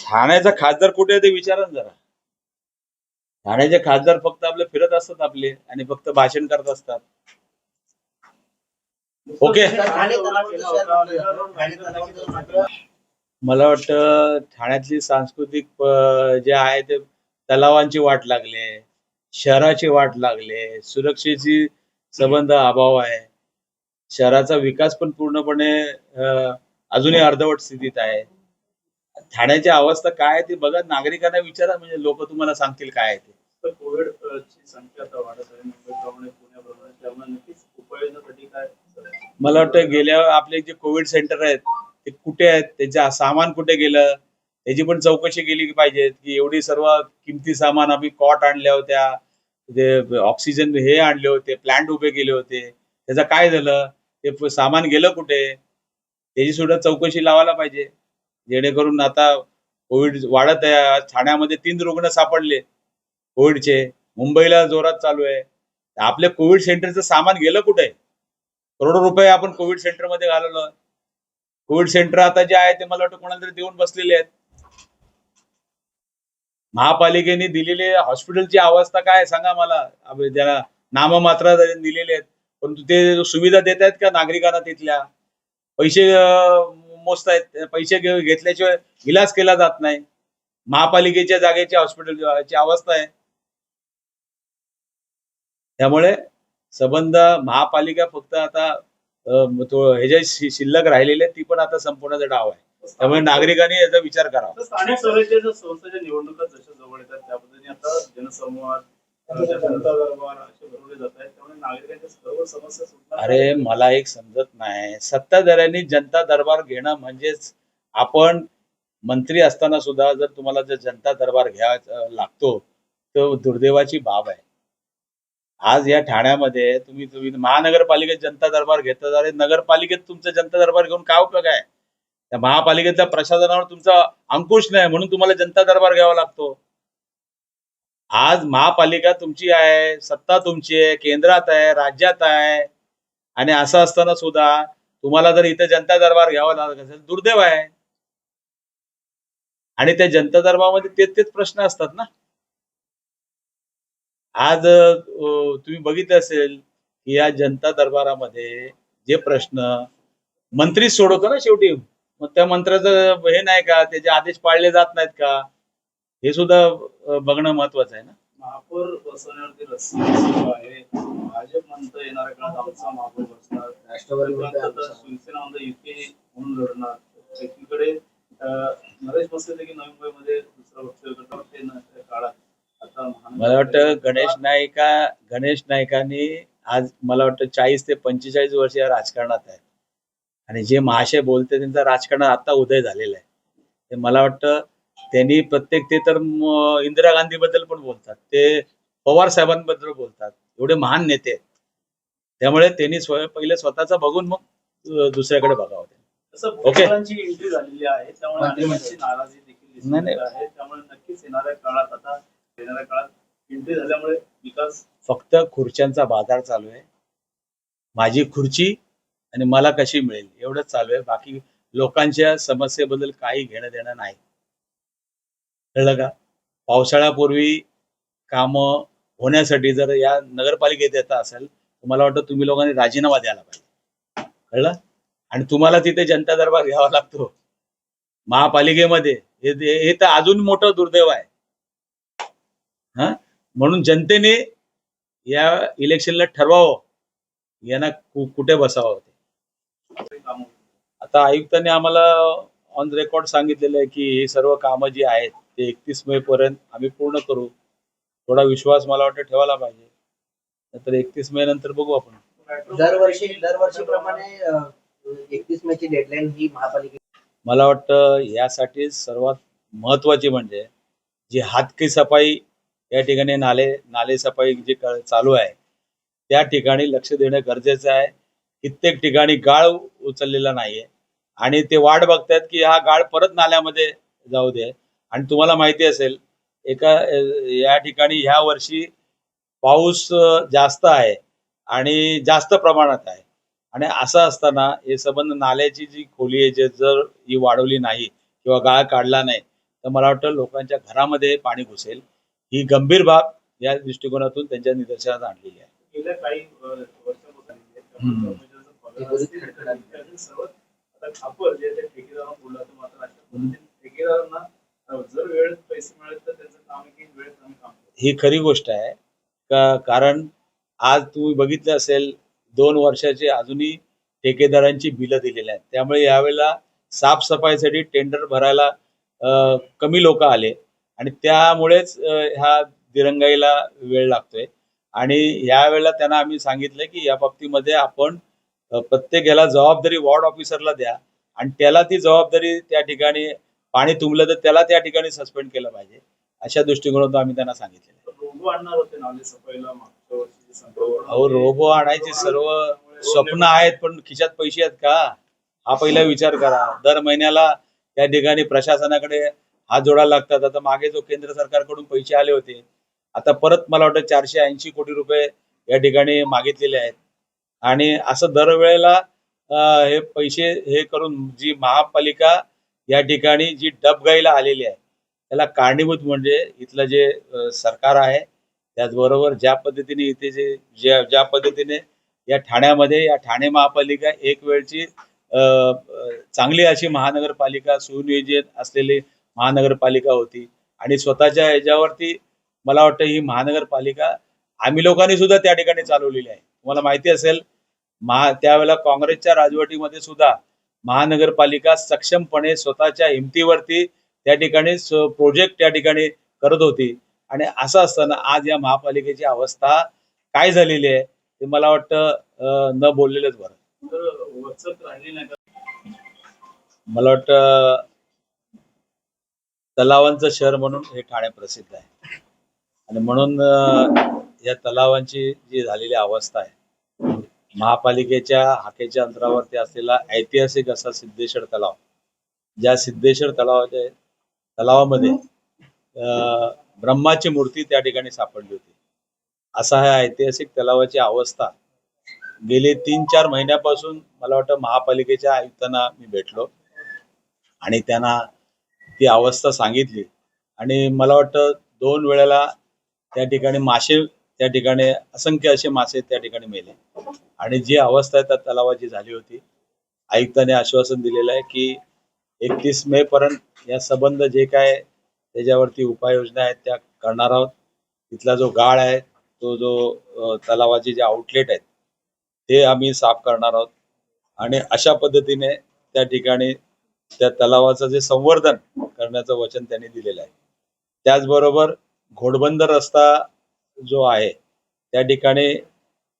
ठाण्याचा खासदार कुठे आहे ते विचारा ना जरा. ठाण्याचे खासदार फक्त आपले फिरत असतात आपले आणि फक्त भाषण करत असतात. ओके. मला वाटतं ठाण्यातली सांस्कृतिक जे आहे ते तलावांची वाट लागले, शहराची वाट लागले, सुरक्षेची संबंध अभाव आहे. शहराचा विकास पण पूर्णपणे अजूनही अर्धवट स्थितीत आहे. ठाण्याची अवस्था काय आहे ती बघा, नागरिकांना विचारा, म्हणजे लोक तुम्हाला सांगतील काय आहे ते. कोविड ची संख्या आता वाढत आहे मुंबईप्रमाणे पुण्याप्रमाणे, त्यामुळे नक्कीच उपाययोजनासाठी काय? मला वाटतं गेल्या आपले जे कोविड सेंटर आहेत ते कुठे आहेत, त्याचं सामान कुठे गेलं, त्याची पण चौकशी केली पाहिजे. की एवढी सर्व किमती सामान, आम्ही कॉट आणल्या होत्या, ते ऑक्सिजन हे आणले होते, प्लांट उभे केले होते, त्याचं काय झालं, ते सामान गेलं कुठे, त्याची सुद्धा चौकशी लावायला पाहिजे. जेणेकरून आता कोविड वाढत आहे, ठाण्यामध्ये 3 रुग्ण सापडले कोविडचे, मुंबईला जोरात चालू आहे. आपल्या कोविड सेंटरचं सामान गेलं कुठे? करोडो रुपये आपण कोविड सेंटर मध्ये घालवलं. कोविड सेंटर आता जे आहे ते मला वाटतं कोणाला तरी देऊन बसलेले आहेत. महापालिकेने दिलेले हॉस्पिटलची अवस्था काय सांगा मला. ज्याला नाममात्र दिलेले आहेत, परंतु ते सुविधा देत आहेत का नागरिकांना? तिथल्या पैसे मोजतायत, पैसे घेतल्याशिवाय इलाज केला जात नाही. महापालिकेच्या जागेची हॉस्पिटलची अवस्था आहे. त्यामुळे संबंध महापालिका फक्त आता हे जे शिल्लक राहिलेले ती पण आता संपवण्याचा डाव आहे. त्यामुळे नागरिकांनी याचा विचार करावा. स्थानिक स्वराज्याच्या संस्थेच्या निवडणुका जशा जवळ येतात त्या पद्धतीने आता जनसंवाद, जनता दरबार असे भरवले जात आहेत, त्यामुळे नागरिकांच्या सर्व समस्या सुटणार. अरे मला एक समजत नाही, सत्ताधाऱ्यांनी जनता दरबार घेणं म्हणजेच, आपण मंत्री असताना सुद्धा जर तुम्हाला जर जनता दरबार घ्यायचा लागतो तर दुर्दैवाची बाब आहे. आज या ठाण्यामध्ये तुम्ही महानगरपालिकेत जनता दरबार घेतात. अरे नगरपालिकेत तुमचा जनता दरबार घेऊन काय उपयोग आहे? त्या महापालिकेच्या प्रशासनावर तुमचा अंकुश नाही, म्हणून तुम्हाला जनता दरबार घ्यावा लागतो. आज महापालिका तुमची आहे, सत्ता तुमची आहे, केंद्रात आहे, राज्यात आहे, आणि असं असताना सुद्धा तुम्हाला जर इथे जनता दरबार घ्यावा लागत असेल, दुर्दैव आहे. आणि त्या जनता दरबारमध्ये तेच प्रश्न असतात ना. आज तुम्ही बघितलं असेल की या जनता दरबारामध्ये जे प्रश्न मंत्री सोडवतो ना शेवटी, मग त्या मंत्र्याचं हे नाही का, त्याचे आदेश पाळले जात नाहीत का, हे सुद्धा बघणं महत्वाचं आहे ना. महापौर बसवण्यावरती रस्सी आहे. भाजप म्हणतं येणाऱ्या काळात आमचा महापौर बसणार, राष्ट्रवादी शिवसेना म्हणतं युती म्हणून लढणार. एकीकडे नरेश मस्के की नवी मुंबईमध्ये दुसरा वक्तव्य काळात मला वाटतं गणेश नाईकांनी आज मला वाटतं 40 ते 45 वर्ष या राजकारणात आहेत, आणि जे महाशय बोलते त्यांचा राजकारणात आता उदय झालेला आहे. ते मला वाटतं त्यांनी प्रत्येक, ते तर इंदिरा गांधी बद्दल पण बोलतात, ते पवार साहेबांबद्दल बोलतात, एवढे महान नेते. त्यामुळे त्यांनी पहिले स्वतःचा बघून मग दुसऱ्याकडे बघावं. ओके. एंट्री झालेली आहे, त्यामुळे नाराजी देखील दिसत आहे. त्यामुळे नक्कीच येणाऱ्या काळात एंट्री झाल्यामुळे विकास, फक्त खुर्च्यांचा बाजार चालू आहे. माझी खुर्ची आणि मला कशी मिळेल एवढंच चालू आहे. बाकी लोकांच्या समस्येबद्दल काही घेणं देणं नाही. कळलं का? पावसाळ्यापूर्वी काम होण्यासाठी जर या नगरपालिकेत येत असेल तर मला वाटतं तुम्ही लोकांनी राजीनामा द्यायला पाहिजे. कळलं? आणि तुम्हाला तिथे जनता दरबार घ्यावा लागतो महापालिकेमध्ये, हे तर अजून मोठं दुर्दैव आहे. म्हणून जनतेने या इलेक्शनला ठरवावं यांना कुठे बसावं ते. आता आयुक्तांनी आम्हाला ऑन रेकॉर्ड सांगितलेलं आहे की ही सर्व कामं जी आहेत ते 31 मे पर्यंत आम्ही पूर्ण करू. थोडा विश्वास मला वाटतं ठेवायला पाहिजे, नंतर 31 मे नंतर बघू आपण. दरवर्षी प्रमाणे 31 मे ची डेडलाईन ही महापालिका. मला वाटतं यासाठी सर्वात महत्वाची म्हणजे जी हातकी सफाई या ठिकाणी, नाले सफाई जे चालू आहे त्या ठिकाणी लक्ष देणं गरजेचं आहे. कित्येक ठिकाणी गाळ उचललेला नाहीये आणि ते वाट बघतायत की हा गाळ परत नाल्यामध्ये जाऊ दे. आणि तुम्हाला माहिती असेल या ठिकाणी ह्या वर्षी पाऊस जास्त आहे आणि जास्त प्रमाणात आहे, आणि असं असताना हे संबंध नाल्याची जी खोली आहे जर ही वाढवली नाही किंवा गाळ काढला नाही तर मला वाटतं लोकांच्या घरामध्ये पाणी घुसेल. ही गंभीर बाब या दृष्टिकोनातून त्यांच्या निदर्शनास आणलेली आहे. गेल्या काही वर्षापासून हम्म. सर्वात आता खापर जे ते ठेकेदारांना बोलला तर मात्र अशा पद्धतीने ठेकेदारांना जर वेळेत पैसे मिळाले तर त्यांचं काम आहे की वेळेत आम्ही काम करतो. ही खरी गोष्ट आहे कारण आज तुम्ही बघितलं असेल 2 वर्षाचे अजूनही ठेकेदारांची बिलं दिलेली आहेत. त्यामुळे यावेळेला साफसफाईसाठी टेंडर भरायला कमी लोक आले आणि त्यामुळेच ह्या दिरंगाईला वेळ लागतोय. आणि यावेळेला त्यांना आम्ही सांगितलं की या बाबतीमध्ये आपण प्रत्येक याला जबाबदारी वॉर्ड ऑफिसरला द्या आणि त्याला ती जबाबदारी त्या ठिकाणी पाणी तुंबलं तर त्याला त्या ठिकाणी सस्पेंड केलं पाहिजे. अशा दृष्टिकोनातून आम्ही त्यांना सांगितलेलं आहे. रोबो आणणार होते नाले सफाईला मागच्या वर्षी अहो रोबो आणायचे सर्व स्वप्न आहेत पण खिशात पैसे आहेत का हा पहिला विचार करा. दर महिन्याला त्या ठिकाणी प्रशासनाकडे हात जोडायला लागतात. आता मागे जो केंद्र सरकारकडून पैसे आले होते आता परत मला वाटतं 480 कोटी रुपये या ठिकाणी मागितलेले आहेत. आणि असं दरवेळेला हे पैसे हे करून जी महापालिका या ठिकाणी जी डबगाईला आलेली आहे त्याला कारणीभूत म्हणजे इथलं जे सरकार आहे. त्याचबरोबर ज्या पद्धतीने इथे ज्या पद्धतीने या ठाण्यामध्ये या ठाणे महापालिका एक वेळची चांगली अशी महानगरपालिका सुनियोजित असलेली महानगरपालिका होती आणि स्वतःच्या ह्याच्यावरती मला वाटतं ही महानगरपालिका आम्ही लोकांनी सुद्धा त्या ठिकाणी चालवलेली आहे. तुम्हाला माहिती असेल त्यावेळेला काँग्रेसच्या राजवटीमध्ये सुद्धा महानगरपालिका सक्षमपणे स्वतःच्या हिमतीवरती त्या ठिकाणी प्रोजेक्ट त्या ठिकाणी करत होती. आणि असं असताना आज या महापालिकेची अवस्था काय झालेली आहे ते मला वाटतं न बोललेलंच बरं. तर वचक राहिली नाही का? मला वाटतं तलावांचं शहर म्हणून हे ठाणे प्रसिद्ध आहे आणि म्हणून या तलावांची जी झालेली अवस्था आहे महापालिकेच्या हाकेच्या अंतरावरती असलेला ऐतिहासिक असा सिद्धेश्वर तलाव ज्या सिद्धेश्वर तलावामध्ये ब्रह्माची मूर्ती त्या ठिकाणी सापडली होती. असा हा ऐतिहासिक तलावाची अवस्था गेले 3-4 महिन्यापासून मला वाटतं महापालिकेच्या आयुक्तांना मी भेटलो आणि त्यांना ती अवस्था सांगितली. आणि मला वाटतं 2 वेळेला त्या ठिकाणी मासे त्या ठिकाणी असंख्य असे मासे त्या ठिकाणी मेले. आणि जी अवस्था त्या तलावाची झाली होती आयुक्तांनी आश्वासन दिलेलं आहे की 31 मे पर्यंत या संबंध जे काय त्याच्यावरती उपाययोजना आहेत त्या करणार आहोत. तिथला जो गाळ आहे तो जो तलावाचे जे आउटलेट आहेत ते आम्ही साफ करणार आहोत. आणि अशा पद्धतीने त्या ठिकाणी त्या तलावाचं जे संवर्धन करण्याचं वचन त्यांनी दिलेलं आहे. त्याचबरोबर घोडबंदर रस्ता जो आहे त्या ठिकाणी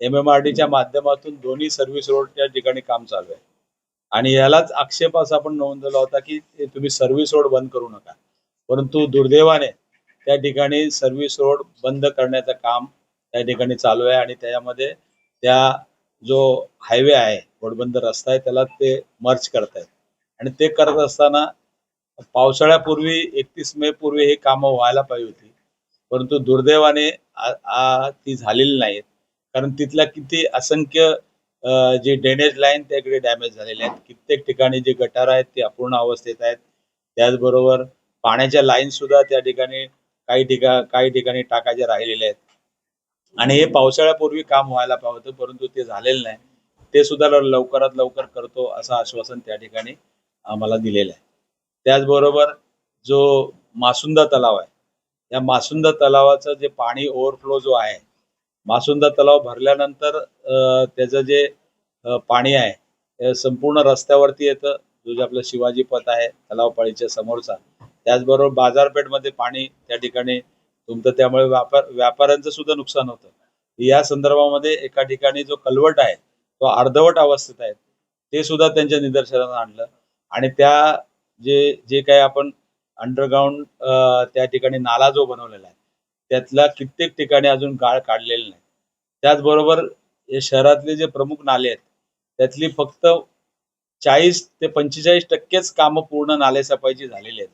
MMRDच्या माध्यमातून दोन्ही सर्व्हिस रोड त्या ठिकाणी काम चालू आहे. आणि यालाच आक्षेप असा आपण नोंदवला होता की तुम्ही सर्व्हिस रोड बंद करू नका. परंतु दुर्दैवाने त्या ठिकाणी सर्व्हिस रोड बंद करण्याचं काम त्या ठिकाणी चालू आहे आणि त्याच्यामध्ये त्या जो हायवे आहे घोडबंदर रस्ता आहे त्याला ते मर्ज करतायत. आणि ते करत असताना पावसाळ्यापूर्वी 31 मे पूर्वी हे कामं व्हायला पाहिजे होती परंतु दुर्दैवाने ती झालेली नाहीत. कारण तिथल्या किती असंख्य जे ड्रेनेज लाईन त्याकडे डॅमेज झालेले आहेत. कित्येक ठिकाणी जे गटार आहेत ते अपूर्ण अवस्थेत आहेत. त्याचबरोबर पाण्याच्या लाईन सुद्धा त्या ठिकाणी काही ठिकाणी टाकायचे राहिलेले आहेत. आणि हे पावसाळ्यापूर्वी काम व्हायला पाहिजे होतं परंतु ते झालेलं नाही. ते सुद्धा लवकरात लवकर करतो असं आश्वासन त्या ठिकाणी आम्हाला दिलेलं आहे. त्याचबरोबर जो मासुंदा तलाव आहे या मासुंदा तलावाचं जे पाणी ओव्हरफ्लो जो आहे मासुंदा तलाव भरल्यानंतर त्याचं जे पाणी आहे संपूर्ण रस्त्यावरती येतं. जो जे आपलं शिवाजी पथ आहे तलावपाळीच्या समोरचा. त्याचबरोबर बाजारपेठमध्ये पाणी त्या ठिकाणी तुमचं त्यामुळे व्यापाऱ्यांचं सुद्धा नुकसान होतं. या संदर्भामध्ये एका ठिकाणी जो कलवट आहे तो अर्धवट अवस्थेत आहे ते सुद्धा त्यांच्या निदर्शनास आणलं. आणि त्या जे काही आपण अंडरग्राऊंड त्या ठिकाणी नाला जो बनवलेला आहे त्यातल्या कित्येक ठिकाणी अजून गाळ काढलेला नाही. त्याचबरोबर हे शहरातले जे प्रमुख नाले आहेत त्यातली फक्त 40 ते 45% कामं पूर्ण नालेसफाईची झालेली आहेत.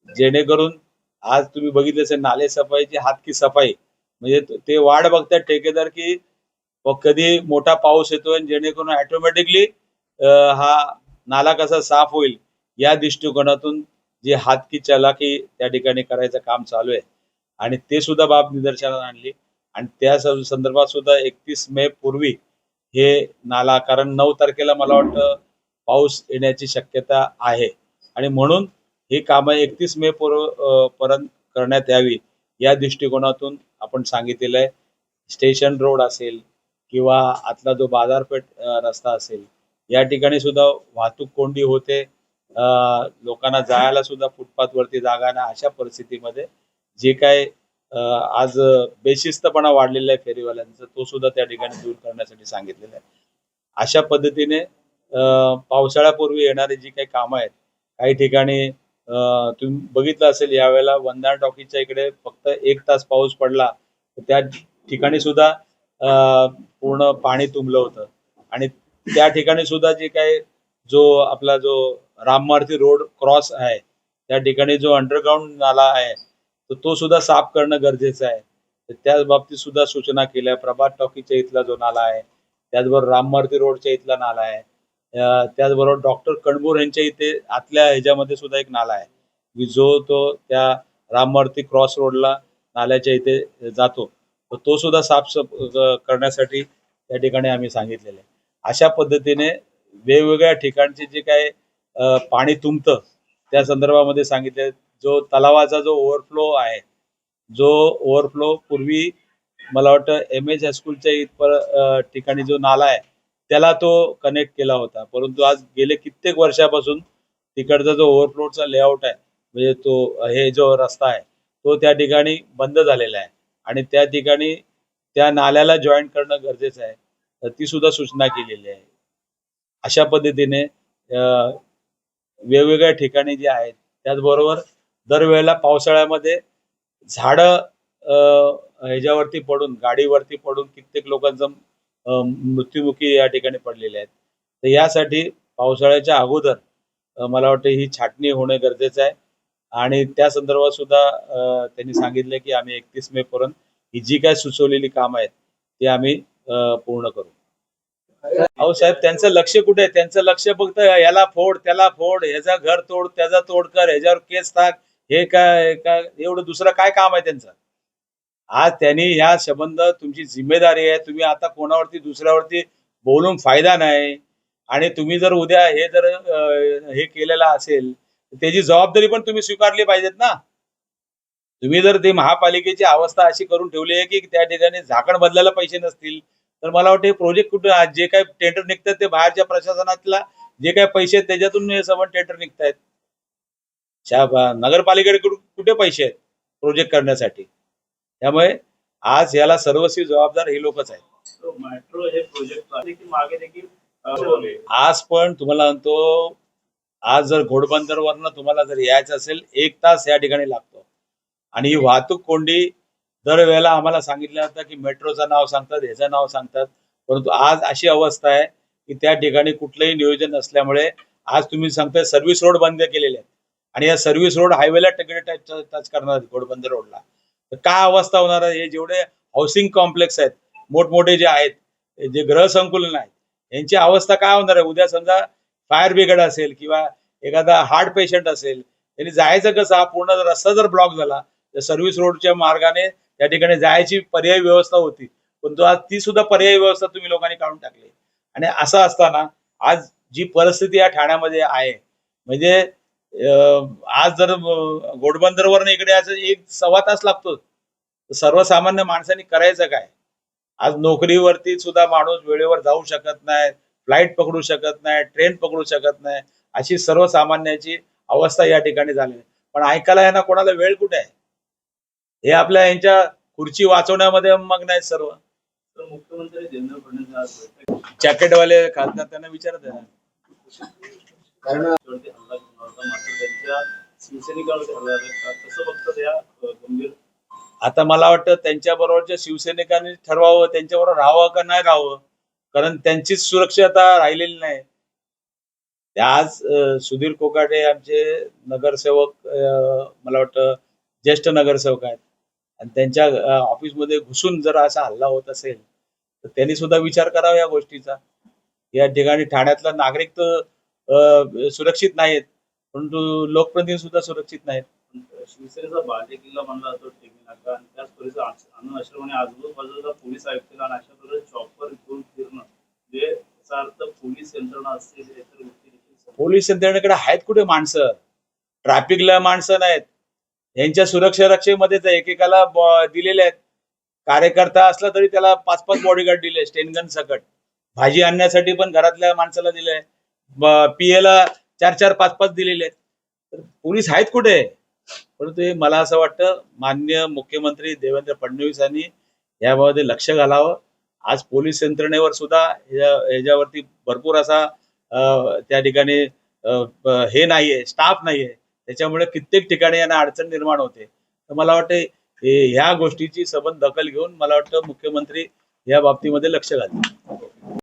जेणेकरून आज तुम्ही बघितले असेल नालेसफाईची हात की सफाई म्हणजे ते वाट बघतात ठेकेदार की कधी मोठा पाऊस येतोय जेणेकरून ऑटोमॅटिकली हा नाला कसा साफ होईल या दृष्टिकोनातून जी हात की चलाकी त्या ठिकाणी करायचं काम चालू आहे आणि ते सुद्धा बाब निदर्शनास आणली आणि त्या संदर्भात सुद्धा 31 मे पूर्वी हे नाला, कारण 9 तारखेला मला वाटतं पाऊस येण्याची शक्यता आहे आणि म्हणून ही कामं 31 मे पर्यंत करण्यात यावी या दृष्टिकोनातून आपण सांगितलेलं आहे. स्टेशन रोड असेल किंवा आतला जो बाजारपेठ रस्ता असेल या ठिकाणी सुद्धा वाहतूक कोंडी होते. लोकांना जायला सुद्धा फुटपाथवरती जागा नाही. अशा परिस्थितीमध्ये जे काय आज बेशिस्तपणा वाढलेला आहे फेरीवाल्यांचा, तो सुद्धा त्या ठिकाणी दूर करण्यासाठी सांगितलेला आहे. अशा पद्धतीने पावसाळ्यापूर्वी येणारी जी काही कामं आहेत, काही ठिकाणी तुम्ही बघितलं असेल यावेळेला वंदना टॉकीजच्या इकडे फक्त 1 तास पाऊस पडला तर त्या ठिकाणी सुद्धा पूर्ण पाणी तुंबलं होतं आणि त्या ठिकाणी सुद्धा जे काही आपला जो राममारुती रोड क्रॉस आहे त्या ठिकाणी जो अंडरग्राऊंड नाला आहे तर तो सुद्धा साफ करणं गरजेचं आहे. तर त्या बाबतीत सुद्धा सूचना केल्या. प्रभात टॉकीजच्या इथला जो नाला आहे, त्याचबरोबर राममारुती रोडच्या इथला नाला आहे, त्याचबरोबर डॉक्टर कणबूर यांच्या इथे आतल्या ह्याच्यामध्ये सुद्धा एक नाला आहे की जो तो त्या राममारुती क्रॉस रोडला नाल्याच्या इथे जातो, तर तो सुद्धा साफ करण्यासाठी त्या ठिकाणी आम्ही सांगितलेलं आहे. अशा पद्धतीने वेगवेगळ्या ठिकाणचे जे काय पाणी तुंबतं त्या संदर्भामध्ये सांगितले. जो तलावाचा जो ओव्हरफ्लो आहे, जो ओव्हरफ्लो पूर्वी मला वाटतं MH हायस्कूलच्या ठिकाणी जो नाला आहे त्याला तो कनेक्ट केला होता, परंतु आज गेले कित्येक वर्षापासून तिकडचा जो ओव्हरफ्लोचा लेआउट आहे म्हणजे तो हे जो रस्ता आहे तो त्या ठिकाणी बंद झालेला आहे आणि त्या ठिकाणी त्या नाल्याला जॉईन करणं गरजेचं आहे. तर ती सुद्धा सूचना केलेली आहे. अशा पद्धतीने वेगवेगळ्या ठिकाणी जे आहेत, त्याचबरोबर दरवेळेला पावसाळ्यामध्ये झाडं ह्याच्यावरती पडून, गाडीवरती पडून कित्येक लोकांचा मृत्युमुखी या ठिकाणी पडलेले आहेत. तर यासाठी पावसाळ्याच्या अगोदर मला वाटतं ही छाटणी होणं गरजेचं आहे आणि त्या संदर्भात सुद्धा त्यांनी सांगितलं की आम्ही 31 मे पर्यंत ही जी काय सुचवलेली कामं आहेत ती आम्ही पूर्ण करू. अहो साहेब, त्यांचं लक्ष कुठे आहे? त्यांचं लक्ष फक्त याला फोड, त्याला फोड, ह्याचा घर तोड, त्याचा तोड कर, ह्याच्यावर केस टाक, हे काय एवढं दुसरं काय काम आहे त्यांचं? आज त्यांनी ह्या संबंध तुमची जिम्मेदारी आहे. तुम्ही आता कोणावरती दुसऱ्यावरती बोलून फायदा नाही आणि तुम्ही जर उद्या हे जर हे केलेलं असेल तर त्याची जबाबदारी पण तुम्ही स्वीकारली पाहिजेत ना. तुम्ही जर ते महापालिकेची अवस्था अशी करून ठेवली आहे की त्या ठिकाणी झाकण बदलायला पैसे नसतील तर मला वाटतं हे प्रोजेक्ट कुठे, जे काही टेंडर निघतात ते बाहेरच्या प्रशासनातला जे काही पैसे आहेत त्याच्यातून हे सर्व टेंडर निघतायत. नगरपालिकेकडे कुठे पैसे आहेत प्रोजेक्ट करण्यासाठी? त्यामुळे आज याला सर्वस्वी जबाबदार हे लोकच आहेत. मेट्रो हे प्रोजेक्ट आहे की मागे देखील आज पण तुम्हाला म्हणतो, आज जर घोडबंदरवरनं तुम्हाला जर यायचं असेल 1 तास या ठिकाणी लागतो आणि ही वाहतूक कोंडी दरवेळेला आम्हाला सांगितलं जातं की मेट्रोचं नाव सांगतात, ह्याचं नाव सांगतात, परंतु आज अशी अवस्था आहे की त्या ठिकाणी कुठलंही नियोजन नसल्यामुळे आज तुम्ही सांगताय सर्व्हिस रोड बंद केलेले आहेत आणि या सर्व्हिस रोड हायवेला टच करणार आहेत घोडबंदर रोडला. तर काय अवस्था होणार आहे? हे जेवढे हाऊसिंग कॉम्प्लेक्स आहेत, मोठमोठे जे आहेत, जे गृह संकुलन आहेत, यांची अवस्था काय होणार आहे? उद्या समजा फायर ब्रिगेड असेल किंवा एखादा हार्ट पेशंट असेल, त्यांनी जायचं कसं? हा पूर्ण रस्ता जर ब्लॉक झाला तर सर्व्हिस रोडच्या मार्गाने त्या ठिकाणी जायची पर्यायी व्यवस्था होती, परंतु आज ती सुद्धा पर्यायी व्यवस्था तुम्ही लोकांनी काढून टाकली. आणि असं असताना आज जी परिस्थिती या ठाण्यामध्ये आहे, म्हणजे आज जर घोडबंदरवरून इकडे यायचं 1-1.25 तास लागतो, तर सर्वसामान्य माणसांनी करायचं काय? आज नोकरीवरती सुद्धा माणूस वेळेवर जाऊ शकत नाही, फ्लाईट पकडू शकत नाही, ट्रेन पकडू शकत नाही, अशी सर्वसामान्याची अवस्था या ठिकाणी झाली. पण ऐकायला यांना कोणाला वेळ कुठे आहे? हे आपल्या यांच्या खुर्ची वाचवण्यामध्ये मग्न आहेत सर्व. तर मुख्यमंत्री देवेंद्र फडणवीस आज बैठक जॅकेटवाले खासदार त्यांना विचारत आहे. कारण वरती हल्ला केला होता, मात्र त्यांच्या शिवसैनिकांवरती हल्ला झाला. कसं बघतात या गंभीर? आता मला वाटतं त्यांच्या बरोबरच्या शिवसैनिकांनी ठरवावं त्यांच्याबरोबर राहावं का नाही राहावं, कारण त्यांचीच सुरक्षा आता राहिलेली नाही. आज सुधीर कोकाटे आमचे नगरसेवक, मला वाटतं ज्येष्ठ नगरसेवक आहेत आणि त्यांच्या ऑफिसमध्ये घुसून जर असा हल्ला होत असेल तर त्यांनी सुद्धा विचार करावा या गोष्टीचा. या ठिकाणी ठाण्यातला नागरिक तर सुरक्षित नाहीत. परंतु लोकप्रतिनिधी सुद्धा सुरक्षित नाहीत. शिवसेनेचा बालेकिल्ला म्हणला जातो टेमी नाका आणि त्याच परिसर आनंद आश्रम आणि आजूबाजूला पोलीस आयुक्ताला आणि अशा प्रकारे चॉपर घेऊन फिरणं म्हणजे याचा अर्थ पोलीस यंत्रणा असतील इतर गोष्टी देखील पोलीस यंत्रणेकडे आहेत कुठे माणसं? ट्रॅफिकला माणसं नाहीत. यांच्या सुरक्षा रक्षेमध्येच एकेकाला दिलेले आहेत. कार्यकर्ता असला तरी त्याला 5-5 बॉडीगार्ड दिले स्टेनगन सकट. भाजी आणण्यासाठी पण घरातल्या माणसाला दिलंय. पीएला 4-4, 5-5 दिलेले आहेत. तर पोलीस आहेत कुठे? परंतु हे मला असं वाटतं माननीय मुख्यमंत्री देवेंद्र फडणवीस यांनी याबाबत लक्ष घालावं. आज पोलीस यंत्रणेवर सुद्धा ह्याच्यावरती भरपूर असा त्या ठिकाणी हे नाहीये, स्टाफ नाहीये. त्याच्यामुळे कित्येक ठिकाणी यांना अडचण निर्माण होते. तर मला वाटतं ह्या गोष्टीची सबंध दखल घेऊन मला वाटतं मुख्यमंत्री या बाबतीमध्ये लक्ष घालतील.